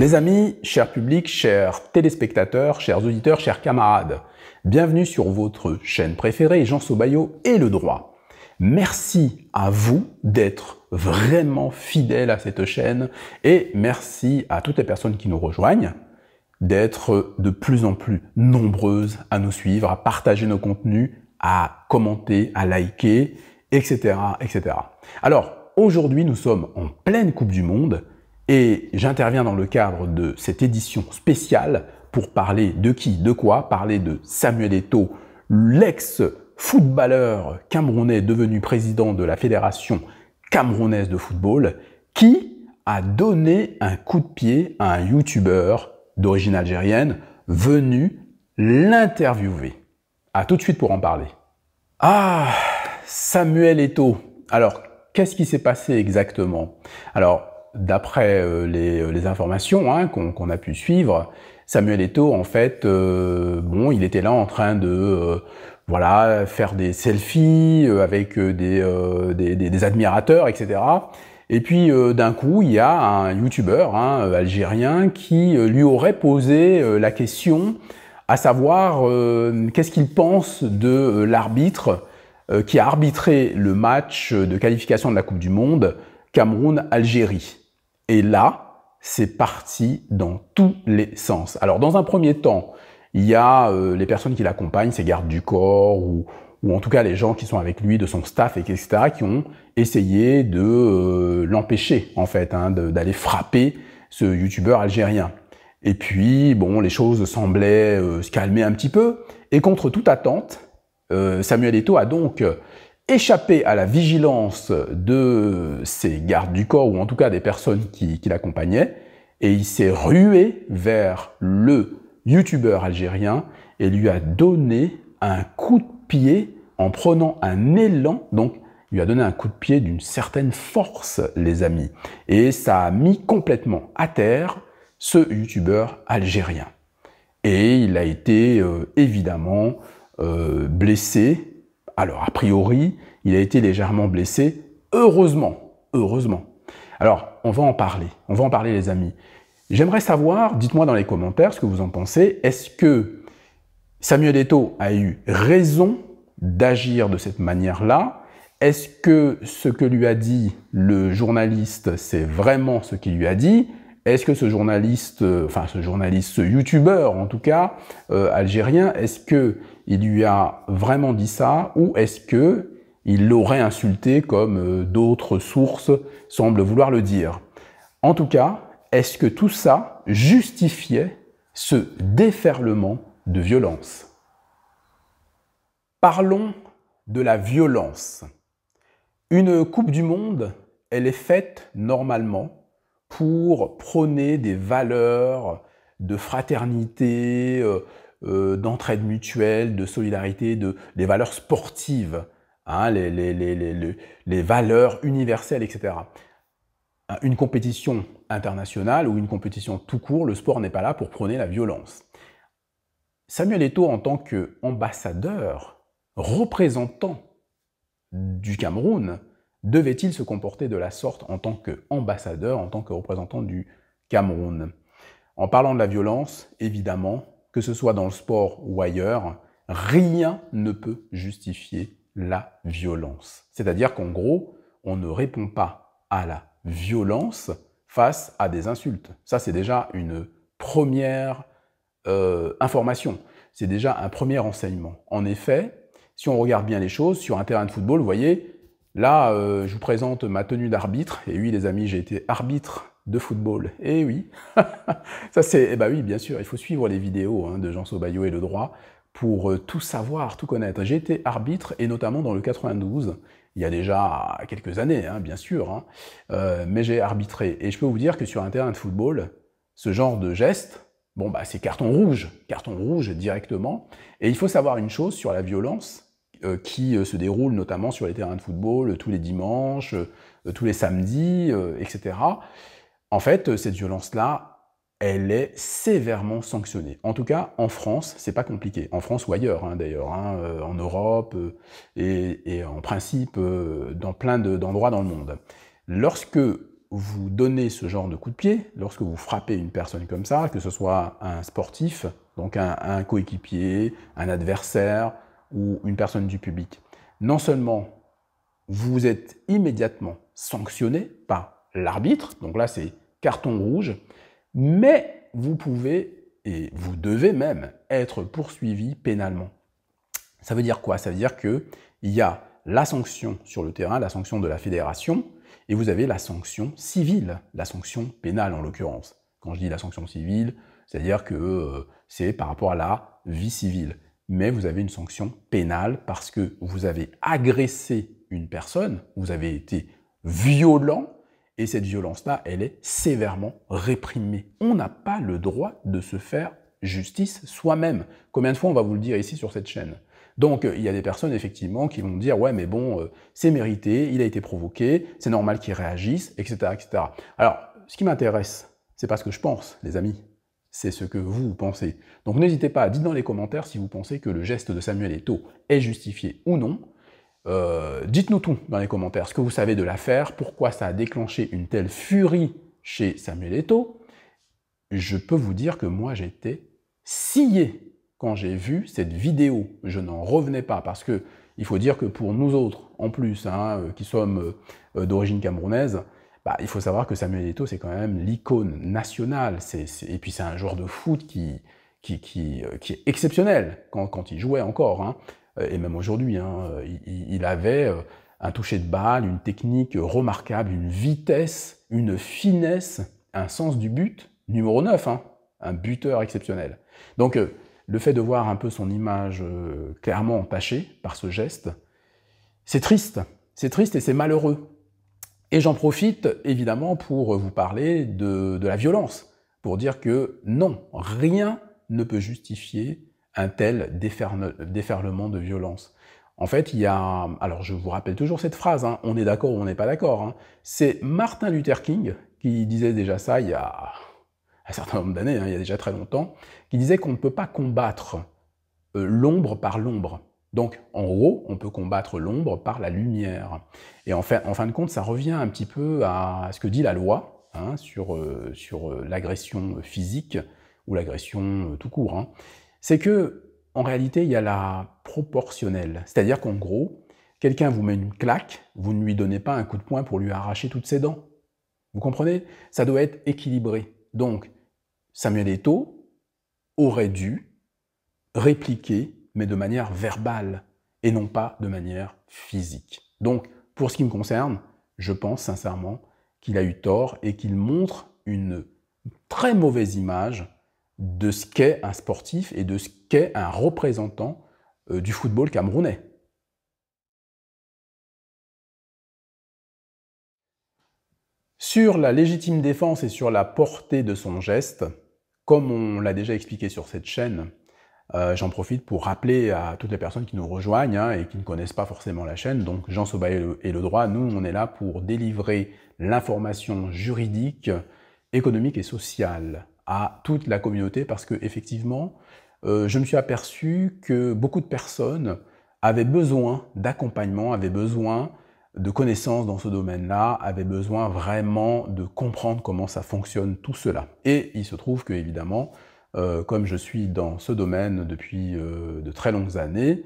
Mes amis, chers publics, chers téléspectateurs, chers auditeurs, chers camarades, bienvenue sur votre chaîne préférée, Jean Sobayo et le droit. Merci à vous d'être vraiment fidèles à cette chaîne et merci à toutes les personnes qui nous rejoignent d'être de plus en plus nombreuses à nous suivre, à partager nos contenus, à commenter, à liker, etc., etc. Alors, aujourd'hui, nous sommes en pleine Coupe du Monde et j'interviens dans le cadre de cette édition spéciale pour parler de qui, de quoi, parler de Samuel Eto'o, l'ex-footballeur camerounais devenu président de la Fédération camerounaise de football, qui a donné un coup de pied à un youtubeur d'origine algérienne venu l'interviewer. À tout de suite pour en parler. Ah, Samuel Eto'o. Alors, qu'est-ce qui s'est passé exactement? Alors, d'après les informations qu'on a pu suivre, Samuel Eto'o, en fait, il était là en train de voilà, faire des selfies avec des admirateurs, etc. Et puis, d'un coup, il y a un youtubeur algérien qui lui aurait posé la question, à savoir qu'est-ce qu'il pense de l'arbitre qui a arbitré le match de qualification de la Coupe du Monde Cameroun-Algérie. Et là, c'est parti dans tous les sens. Alors, dans un premier temps, il y a les personnes qui l'accompagnent, ses gardes du corps, ou en tout cas les gens qui sont avec lui, de son staff, etc., qui ont essayé de l'empêcher, en fait, d'aller frapper ce youtubeur algérien. Et puis, bon, les choses semblaient se calmer un petit peu, et contre toute attente, Samuel Eto'o a donc échappé à la vigilance de ses gardes du corps, ou en tout cas des personnes qui l'accompagnaient, et il s'est rué vers le youtubeur algérien et lui a donné un coup de pied en prenant un élan. Donc, il lui a donné un coup de pied d'une certaine force, les amis. Et ça a mis complètement à terre ce youtubeur algérien. Et il a été évidemment blessé. Alors, a priori, il a été légèrement blessé, heureusement. Alors, on va en parler les amis. J'aimerais savoir, dites-moi dans les commentaires ce que vous en pensez, est-ce que Samuel Eto'o a eu raison d'agir de cette manière-là? Est-ce que ce que lui a dit le journaliste, c'est vraiment ce qu'il lui a dit? Est-ce que ce youtubeur en tout cas, algérien, est-ce qu'il lui a vraiment dit ça ou est-ce qu'il l'aurait insulté comme d'autres sources semblent vouloir le dire? En tout cas, est-ce que tout ça justifiait ce déferlement de violence? Parlons de la violence. Une Coupe du Monde, elle est faite normalement pour prôner des valeurs de fraternité, d'entraide mutuelle, de solidarité, des valeurs sportives, les valeurs universelles, etc. Une compétition internationale ou une compétition tout court, le sport n'est pas là pour prôner la violence. Samuel Eto'o, en tant qu'ambassadeur, représentant du Cameroun, devait-il se comporter de la sorte en tant qu'ambassadeur, en tant que représentant du Cameroun? En parlant de la violence, évidemment, que ce soit dans le sport ou ailleurs, rien ne peut justifier la violence. C'est-à-dire qu'en gros, on ne répond pas à la violence face à des insultes. Ça, c'est déjà une première information. C'est déjà un premier enseignement. En effet, si on regarde bien les choses, sur un terrain de football, vous voyez, là, je vous présente ma tenue d'arbitre. Et oui, les amis, j'ai été arbitre de football. Et oui, ça c'est, oui, bien sûr, il faut suivre les vidéos de Jean Sobayo et le droit pour tout savoir, tout connaître. J'ai été arbitre, et notamment dans le 92, il y a déjà quelques années, bien sûr, mais j'ai arbitré. Et je peux vous dire que sur un terrain de football, ce genre de geste, c'est carton rouge directement. Et il faut savoir une chose sur la violence qui se déroule notamment sur les terrains de football tous les dimanches, tous les samedis, etc. En fait, cette violence-là, elle est sévèrement sanctionnée. En tout cas, en France, c'est pas compliqué. En France ou ailleurs, d'ailleurs, en Europe et en principe dans plein d'endroits dans le monde. Lorsque vous donnez ce genre de coup de pied, lorsque vous frappez une personne comme ça, que ce soit un sportif, donc un coéquipier, un adversaire ou une personne du public, non seulement vous êtes immédiatement sanctionné par l'arbitre, donc là c'est carton rouge, mais vous pouvez et vous devez même être poursuivi pénalement. Ça veut dire quoi? Ça veut dire qu'il y a la sanction sur le terrain, la sanction de la fédération, et vous avez la sanction civile, la sanction pénale en l'occurrence. Quand je dis la sanction civile, c'est-à-dire que c'est par rapport à la vie civile. Mais vous avez une sanction pénale parce que vous avez agressé une personne, vous avez été violent, et cette violence-là, elle est sévèrement réprimée. On n'a pas le droit de se faire justice soi-même. Combien de fois on va vous le dire ici sur cette chaîne? Donc, il y a des personnes, effectivement, qui vont dire « Ouais, mais bon, c'est mérité, il a été provoqué, c'est normal qu'il réagisse, etc. etc. » Alors, ce qui m'intéresse, c'est pas ce que je pense, les amis, c'est ce que vous pensez. Donc, n'hésitez pas à dire dans les commentaires si vous pensez que le geste de Samuel Eto'o est justifié ou non. Dites-nous tout dans les commentaires, ce que vous savez de l'affaire, pourquoi ça a déclenché une telle furie chez Samuel Eto'o. Je peux vous dire que moi, j'étais scié quand j'ai vu cette vidéo. Je n'en revenais pas, parce que il faut dire que pour nous autres, en plus, qui sommes d'origine camerounaise, bah, il faut savoir que Samuel Eto'o, c'est quand même l'icône nationale. Et puis c'est un joueur de foot qui est exceptionnel quand il jouait encore. Et même aujourd'hui, il avait un toucher de balle, une technique remarquable, une vitesse, une finesse, un sens du but, numéro 9, un buteur exceptionnel. Donc, le fait de voir un peu son image clairement entachée par ce geste, c'est triste et c'est malheureux. Et j'en profite évidemment pour vous parler de la violence, pour dire que non, rien ne peut justifier un tel déferlement de violence. En fait, il y a... Alors, je vous rappelle toujours cette phrase, on est d'accord ou on n'est pas d'accord. C'est Martin Luther King qui disait déjà ça il y a un certain nombre d'années, il y a déjà très longtemps, qui disait qu'on ne peut pas combattre l'ombre par l'ombre. Donc, en gros, on peut combattre l'ombre par la lumière. Et en fin de compte, ça revient un petit peu à ce que dit la loi sur l'agression physique ou l'agression tout court. C'est que, en réalité, il y a la proportionnelle. C'est-à-dire qu'en gros, quelqu'un vous met une claque, vous ne lui donnez pas un coup de poing pour lui arracher toutes ses dents. Vous comprenez? Ça doit être équilibré. Donc, Samuel Eto'o aurait dû répliquer, mais de manière verbale, et non pas de manière physique. Donc, pour ce qui me concerne, je pense sincèrement qu'il a eu tort et qu'il montre une très mauvaise image de ce qu'est un sportif et de ce qu'est un représentant du football camerounais. Sur la légitime défense et sur la portée de son geste, comme on l'a déjà expliqué sur cette chaîne, j'en profite pour rappeler à toutes les personnes qui nous rejoignent et qui ne connaissent pas forcément la chaîne, donc Jean Sobaï et le droit, nous on est là pour délivrer l'information juridique, économique et sociale à toute la communauté, parce que effectivement, je me suis aperçu que beaucoup de personnes avaient besoin d'accompagnement, avaient besoin de connaissances dans ce domaine-là, avaient besoin vraiment de comprendre comment ça fonctionne tout cela. Et il se trouve que, évidemment, comme je suis dans ce domaine depuis de très longues années,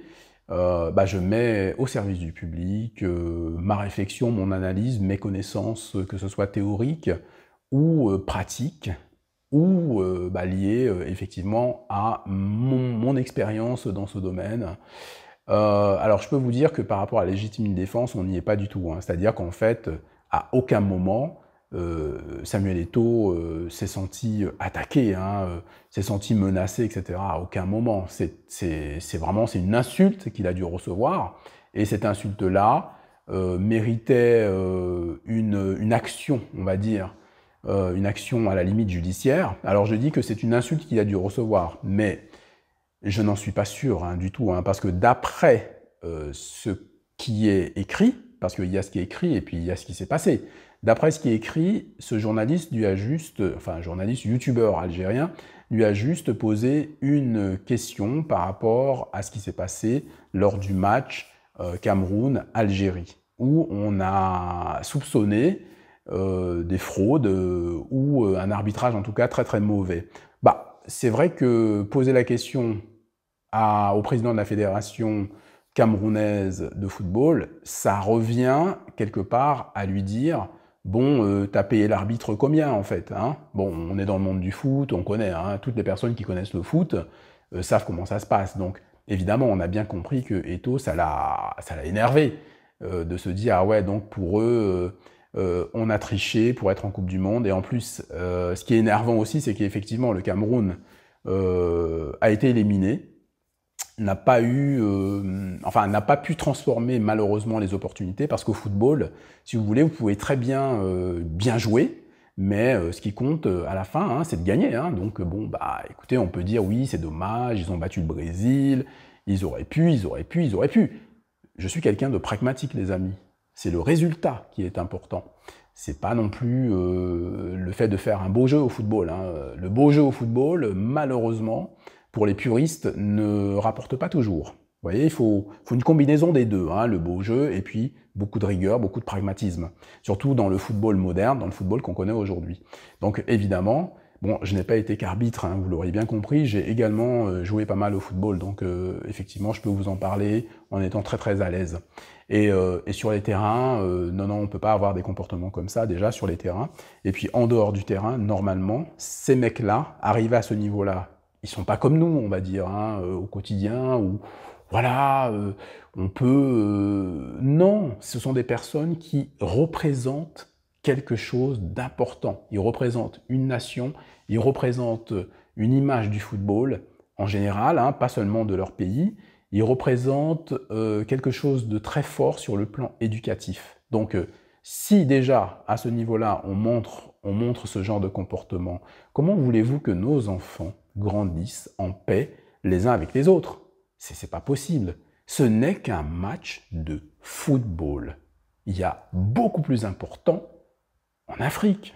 je mets au service du public ma réflexion, mon analyse, mes connaissances, que ce soit théoriques ou pratiques, ou liées effectivement à mon expérience dans ce domaine. Alors je peux vous dire que par rapport à la légitime défense, on n'y est pas du tout. C'est-à-dire qu'en fait, à aucun moment, Samuel Eto'o s'est senti attaqué, s'est senti menacé, etc. À aucun moment. C'est une insulte qu'il a dû recevoir, et cette insulte-là méritait une action, on va dire, une action à la limite judiciaire. Alors je dis que c'est une insulte qu'il a dû recevoir, mais je n'en suis pas sûr du tout, parce que d'après ce qui est écrit, parce qu'il y a ce qui est écrit et puis il y a ce qui s'est passé, d'après ce qui est écrit, ce journaliste lui a juste, un journaliste youtubeur algérien, lui a juste posé une question par rapport à ce qui s'est passé lors du match Cameroun-Algérie, où on a soupçonné des fraudes ou un arbitrage en tout cas très très mauvais. Bah, c'est vrai que poser la question au président de la fédération camerounaise de football, ça revient quelque part à lui dire « Bon, t'as payé l'arbitre combien en fait hein ?» Bon, on est dans le monde du foot, on connaît, hein, toutes les personnes qui connaissent le foot savent comment ça se passe. Donc évidemment, on a bien compris que Eto'o, ça l'a énervé de se dire « Ah ouais, donc pour eux, on a triché pour être en Coupe du Monde. » Et en plus, ce qui est énervant aussi, c'est qu'effectivement, le Cameroun a été éliminé, n'a pas pu transformer malheureusement les opportunités, parce qu'au football, si vous voulez, vous pouvez très bien bien jouer, mais ce qui compte à la fin, hein, c'est de gagner. Hein. Donc bon, bah écoutez, on peut dire oui, c'est dommage, ils ont battu le Brésil, ils auraient pu. Je suis quelqu'un de pragmatique, les amis. C'est le résultat qui est important. C'est pas non plus le fait de faire un beau jeu au football. Hein. Le beau jeu au football, malheureusement, pour les puristes, ne rapporte pas toujours. Vous voyez, il faut une combinaison des deux, hein, le beau jeu et puis beaucoup de rigueur, beaucoup de pragmatisme. Surtout dans le football moderne, dans le football qu'on connaît aujourd'hui. Donc évidemment, bon, je n'ai pas été qu'arbitre, hein, vous l'aurez bien compris, j'ai également joué pas mal au football, donc effectivement, je peux vous en parler en étant très très à l'aise. Et sur les terrains, non, on peut pas avoir des comportements comme ça, déjà sur les terrains. Et puis en dehors du terrain, normalement, ces mecs-là, arrivés à ce niveau-là, ils sont pas comme nous, on va dire, hein, au quotidien, ou voilà, on peut... non, ce sont des personnes qui représentent quelque chose d'important. Ils représentent une nation, ils représentent une image du football, en général, hein, pas seulement de leur pays, ils représentent quelque chose de très fort sur le plan éducatif. Donc, si déjà, à ce niveau-là, on montre ce genre de comportement, comment voulez-vous que nos enfants grandissent en paix les uns avec les autres? C'est pas possible. Ce n'est qu'un match de football. Il y a beaucoup plus important en Afrique.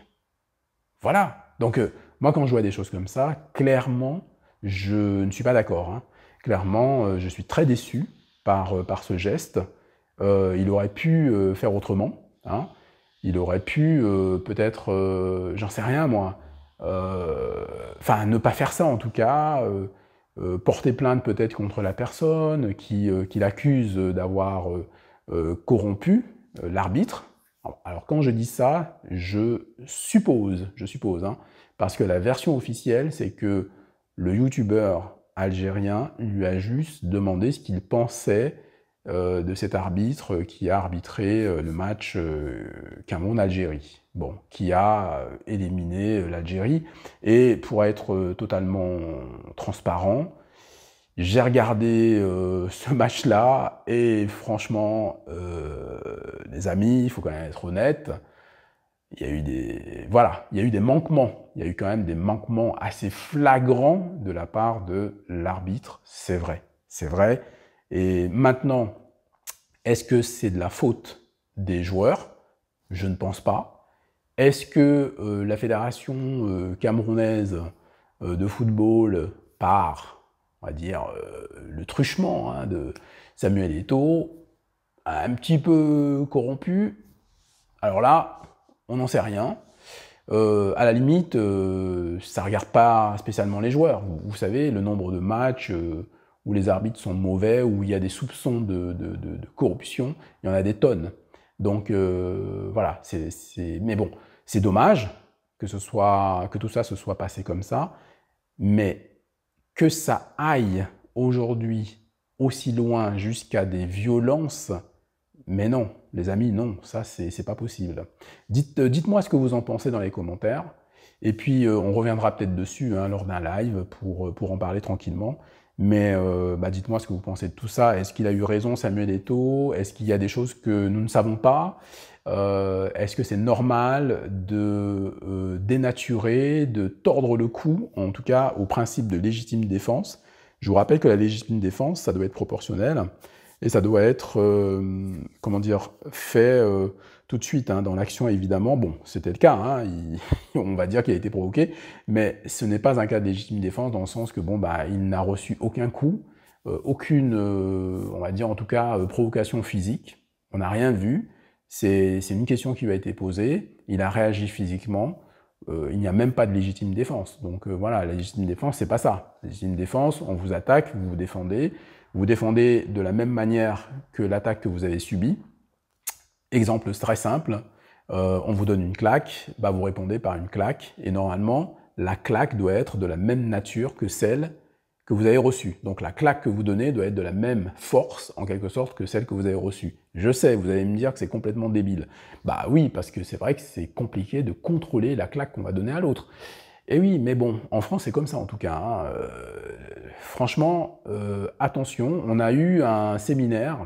Voilà. Donc, moi, quand je vois des choses comme ça, clairement, je ne suis pas d'accord. Hein. Clairement, je suis très déçu par ce geste. Il aurait pu faire autrement. Hein. Il aurait pu peut-être, j'en sais rien moi, enfin ne pas faire ça en tout cas, porter plainte peut-être contre la personne qui l'accuse d'avoir corrompu l'arbitre. Alors quand je dis ça, je suppose, hein, parce que la version officielle, c'est que le youtubeur algérien lui a juste demandé ce qu'il pensait de cet arbitre qui a arbitré le match Cameroun-Algérie, bon, qui a éliminé l'Algérie. Et pour être totalement transparent, j'ai regardé ce match-là et franchement, les amis, il faut quand même être honnête, il y a eu des manquements. Il y a eu quand même des manquements assez flagrants de la part de l'arbitre, c'est vrai. C'est vrai. Et maintenant, est-ce que c'est de la faute des joueurs? Je ne pense pas. Est-ce que la fédération camerounaise de football, par, on va dire, le truchement hein, de Samuel Eto'o, a un petit peu corrompu? Alors là, on n'en sait rien. À la limite, ça ne regarde pas spécialement les joueurs. Vous savez, le nombre de matchs où les arbitres sont mauvais, où il y a des soupçons de corruption, il y en a des tonnes. Donc voilà, mais bon, c'est dommage que tout ça se soit passé comme ça, mais que ça aille aujourd'hui aussi loin jusqu'à des violences, mais non, les amis, non, ça c'est pas possible. Dites-moi ce que vous en pensez dans les commentaires, et puis on reviendra peut-être dessus hein, lors d'un live pour en parler tranquillement. Mais dites-moi ce que vous pensez de tout ça. Est-ce qu'il a eu raison, Samuel Eto'o? Est-ce qu'il y a des choses que nous ne savons pas? Est-ce que c'est normal de dénaturer, de tordre le cou, en tout cas au principe de légitime défense? Je vous rappelle que la légitime défense, ça doit être proportionnel. Et ça doit être, comment dire, fait tout de suite, hein, dans l'action évidemment. Bon, c'était le cas, hein, on va dire qu'il a été provoqué, mais ce n'est pas un cas de légitime défense dans le sens que bon, il n'a reçu aucun coup, aucune, on va dire en tout cas, provocation physique. On n'a rien vu. C'est une question qui lui a été posée. il a réagi physiquement, il n'y a même pas de légitime défense. Donc voilà, la légitime défense, c'est pas ça. La légitime défense, on vous attaque, vous vous défendez. Vous défendez de la même manière que l'attaque que vous avez subie. Exemple très simple, on vous donne une claque, bah vous répondez par une claque, et normalement, la claque doit être de la même nature que celle que vous avez reçue. Donc la claque que vous donnez doit être de la même force, en quelque sorte, que celle que vous avez reçue. Je sais, vous allez me dire que c'est complètement débile. Bah oui, parce que c'est vrai que c'est compliqué de contrôler la claque qu'on va donner à l'autre. Et oui, mais bon, en France, c'est comme ça en tout cas. Hein. Franchement, attention, on a eu un séminaire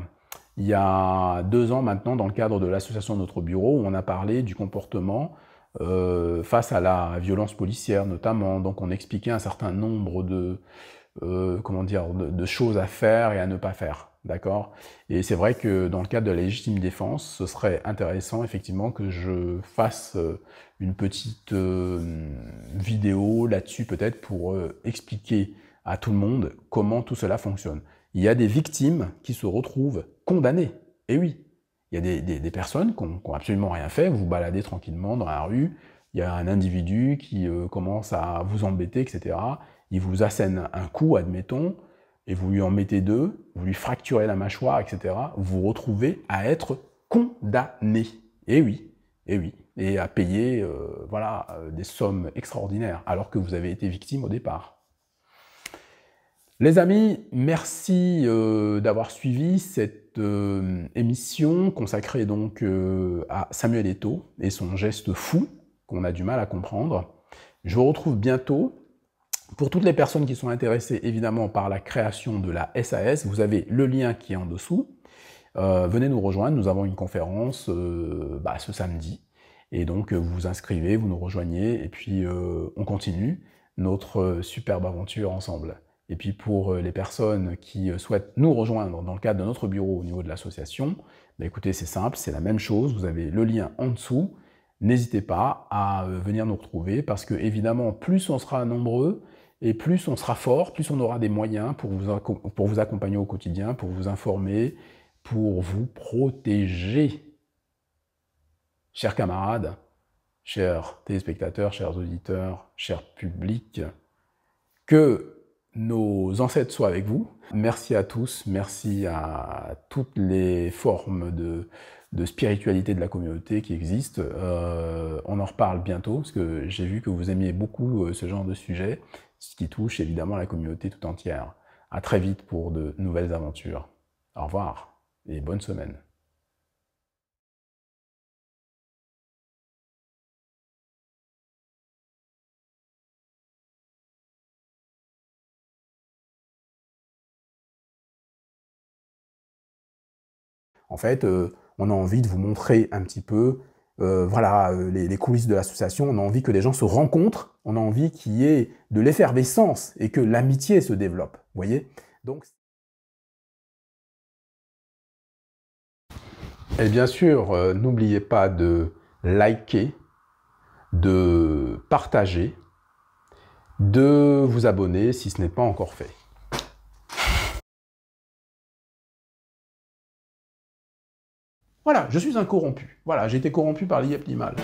il y a 2 ans maintenant, dans le cadre de l'association de notre bureau, où on a parlé du comportement face à la violence policière notamment. Donc on expliquait un certain nombre de, de choses à faire et à ne pas faire. D'accord? Et c'est vrai que dans le cadre de la légitime défense, ce serait intéressant effectivement que je fasse une petite vidéo là-dessus peut-être pour expliquer à tout le monde comment tout cela fonctionne. Il y a des victimes qui se retrouvent condamnées. Et oui, il y a des personnes qui n'ont absolument rien fait, vous vous baladez tranquillement dans la rue, il y a un individu qui commence à vous embêter, etc. Il vous assène un coup, admettons, et vous lui en mettez 2, vous lui fracturez la mâchoire, etc., vous vous retrouvez à être condamné. Et oui, et à payer des sommes extraordinaires, alors que vous avez été victime au départ. Les amis, merci d'avoir suivi cette émission consacrée donc à Samuel Eto'o et son geste fou qu'on a du mal à comprendre. Je vous retrouve bientôt. Pour toutes les personnes qui sont intéressées évidemment par la création de la SAS, vous avez le lien qui est en dessous. Venez nous rejoindre, nous avons une conférence ce samedi. Et donc vous vous inscrivez, vous nous rejoignez et puis on continue notre superbe aventure ensemble. Et puis pour les personnes qui souhaitent nous rejoindre dans le cadre de notre bureau au niveau de l'association, écoutez, c'est simple, c'est la même chose, vous avez le lien en dessous. N'hésitez pas à venir nous retrouver parce que évidemment, plus on sera nombreux et plus on sera fort, plus on aura des moyens pour vous accompagner au quotidien, pour vous informer, pour vous protéger. Chers camarades, chers téléspectateurs, chers auditeurs, chers publics, que nos ancêtres soient avec vous. Merci à tous, merci à toutes les formes de spiritualité de la communauté qui existent. On en reparle bientôt, parce que j'ai vu que vous aimiez beaucoup ce genre de sujet, ce qui touche évidemment la communauté tout entière. À très vite pour de nouvelles aventures. Au revoir et bonne semaine. En fait, on a envie de vous montrer un petit peu les coulisses de l'association. On a envie que les gens se rencontrent. On a envie qu'il y ait de l'effervescence et que l'amitié se développe. Vous voyez? Donc, et bien sûr, n'oubliez pas de liker, de partager, de vous abonner si ce n'est pas encore fait. Voilà, je suis un corrompu. Voilà, j'ai été corrompu par l'IEP Limal.